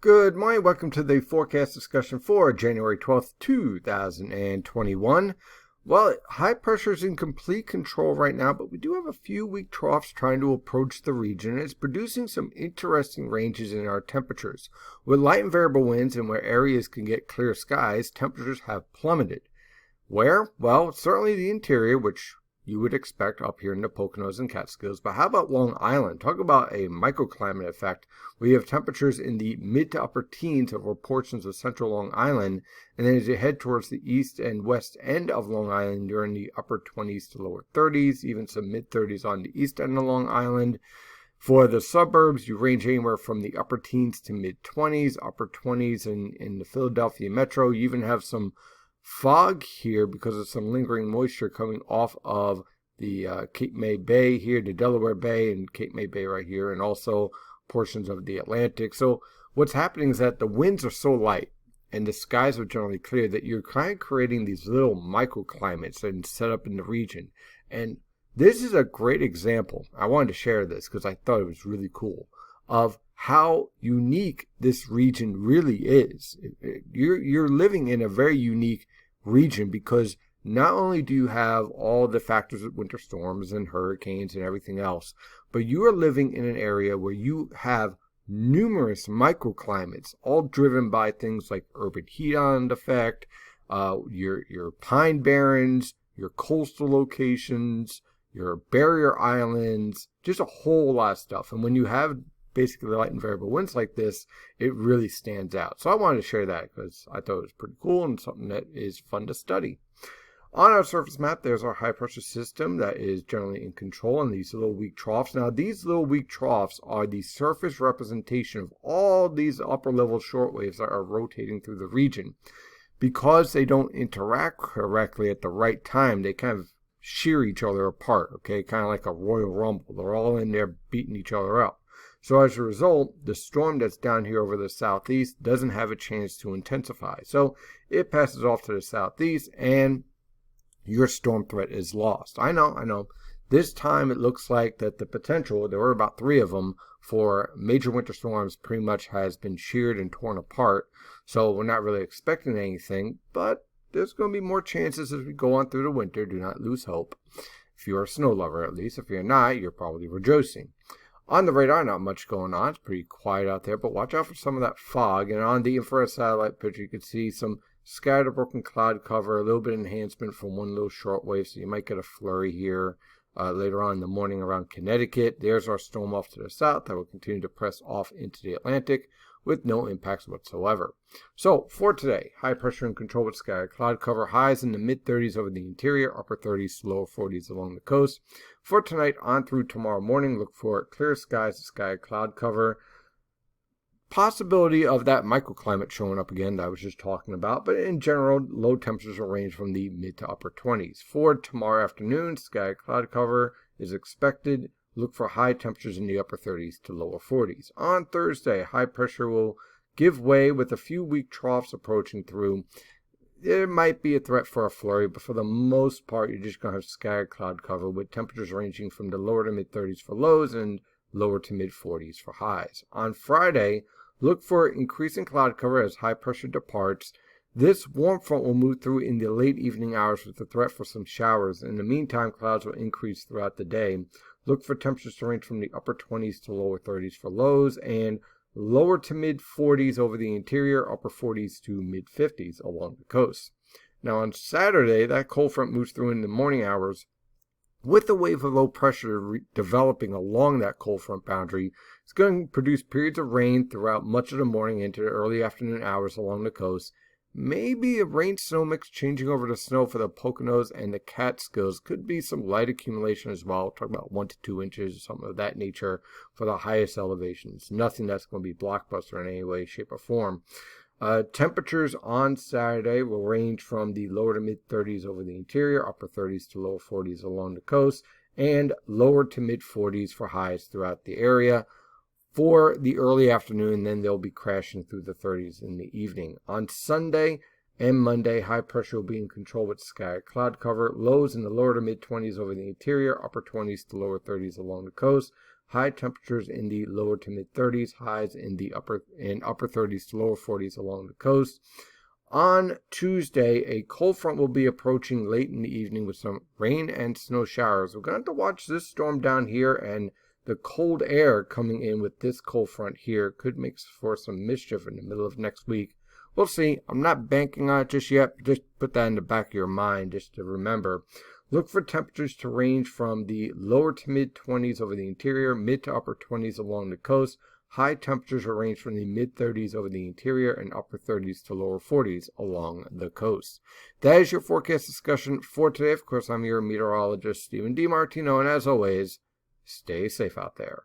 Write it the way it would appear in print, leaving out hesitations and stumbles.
Good morning. Welcome to the forecast discussion for January 12th, 2021. Well, high pressure is in complete control right now, but we do have a few weak troughs trying to approach the region. It's producing some interesting ranges in our temperatures. With light and variable winds and where areas can get clear skies, temperatures have plummeted. Where? Well, certainly the interior, which you would expect up here in the Poconos and Catskills. But how about Long Island? Talk about a microclimate effect. We have temperatures in the mid to upper teens over portions of central Long Island. And then as you head towards the east and west end of Long Island, you're in the upper 20s to lower 30s, even some mid 30s on the east end of Long Island. For the suburbs, you range anywhere from the upper teens to mid 20s, upper 20s in the Philadelphia metro. You even have some fog here because of some lingering moisture coming off of the Cape May Bay here, the Delaware Bay and Cape May Bay right here, and also portions of the Atlantic. So what's happening is that the winds are so light and the skies are generally clear that you're kind of creating these little microclimates and set up in the region. And this is a great example. I wanted to share this because I thought it was really cool of how unique this region really is. You're living in a very unique region because not only do you have all the factors of winter storms and hurricanes and everything else, but you are living in an area where you have numerous microclimates, all driven by things like urban heat island effect, your pine barrens, your coastal locations, your barrier islands, just a whole lot of stuff. And when you have basically light and variable winds like this, it really stands out. So I wanted to share that because I thought it was pretty cool and something that is fun to study. On our surface map, there's our high pressure system that is generally in control in these little weak troughs. Now, these little weak troughs are the surface representation of all these upper level shortwaves that are rotating through the region. Because they don't interact correctly at the right time, they kind of shear each other apart, okay? Kind of like a Royal Rumble. They're all in there beating each other up. So as a result, the storm that's down here over the southeast doesn't have a chance to intensify. So it passes off to the southeast and your storm threat is lost. I know. This time it looks like that the potential, there were about 3 of them, for major winter storms pretty much has been sheared and torn apart. So we're not really expecting anything, but there's going to be more chances as we go on through the winter. Do not lose hope. If you're a snow lover, at least. If you're not, you're probably rejoicing. On the radar, not much going on. It's pretty quiet out there, but watch out for some of that fog. And on the infrared satellite picture, you can see some scattered broken cloud cover, a little bit of enhancement from one little shortwave, so you might get a flurry here later on in the morning around Connecticut. There's our storm off to the south that will continue to press off into the Atlantic with no impacts whatsoever. So for today, high pressure and control with scattered cloud cover, highs in the mid 30s over the interior, upper 30s to lower 40s along the coast. For tonight on through tomorrow morning, look for clear skies, scattered cloud cover. Possibility of that microclimate showing up again that I was just talking about, but in general, low temperatures will range from the mid to upper 20s. For tomorrow afternoon, scattered cloud cover is expected. Look for high temperatures in the upper 30s to lower 40s. On Thursday, high pressure will give way with a few weak troughs approaching through. There might be a threat for a flurry, but for the most part, you're just going to have scattered cloud cover with temperatures ranging from the lower to mid 30s for lows and lower to mid 40s for highs. On Friday, look for increasing cloud cover as high pressure departs. This warm front will move through in the late evening hours with the threat for some showers. In the meantime, clouds will increase throughout the day. Look for temperatures to range from the upper 20s to lower 30s for lows and lower to mid 40s over the interior, upper 40s to mid 50s along the coast. Now on Saturday, that cold front moves through in the morning hours with a wave of low pressure developing along that cold front boundary. It's going to produce periods of rain throughout much of the morning into the early afternoon hours along the coast. Maybe a rain-snow mix changing over to snow for the Poconos and the Catskills. Could be some light accumulation as well. Talking about 1 to 2 inches or something of that nature for the highest elevations. Nothing that's going to be blockbuster in any way, shape, or form. Temperatures on Saturday will range from the lower to mid 30s over the interior, upper 30s to lower 40s along the coast, and lower to mid 40s for highs throughout the area. For the early afternoon, then they'll be crashing through the 30s in the evening. On Sunday and Monday, high pressure will be in control with scattered cloud cover. Lows in the lower to mid 20s over the interior, upper 20s to lower 30s along the coast. High temperatures in the lower to mid 30s, highs in the upper 30s to lower 40s along the coast. On Tuesday, a cold front will be approaching late in the evening with some rain and snow showers. We're going to have to watch this storm down here, and the cold air coming in with this cold front here could make for some mischief in the middle of next week. We'll see. I'm not banking on it just yet. Just put that in the back of your mind just to remember. Look for temperatures to range from the lower to mid 20s over the interior, mid to upper 20s along the coast. High temperatures will range from the mid 30s over the interior and upper 30s to lower 40s along the coast. That is your forecast discussion for today. Of course, I'm your meteorologist, Stephen DiMartino, and as always, stay safe out there.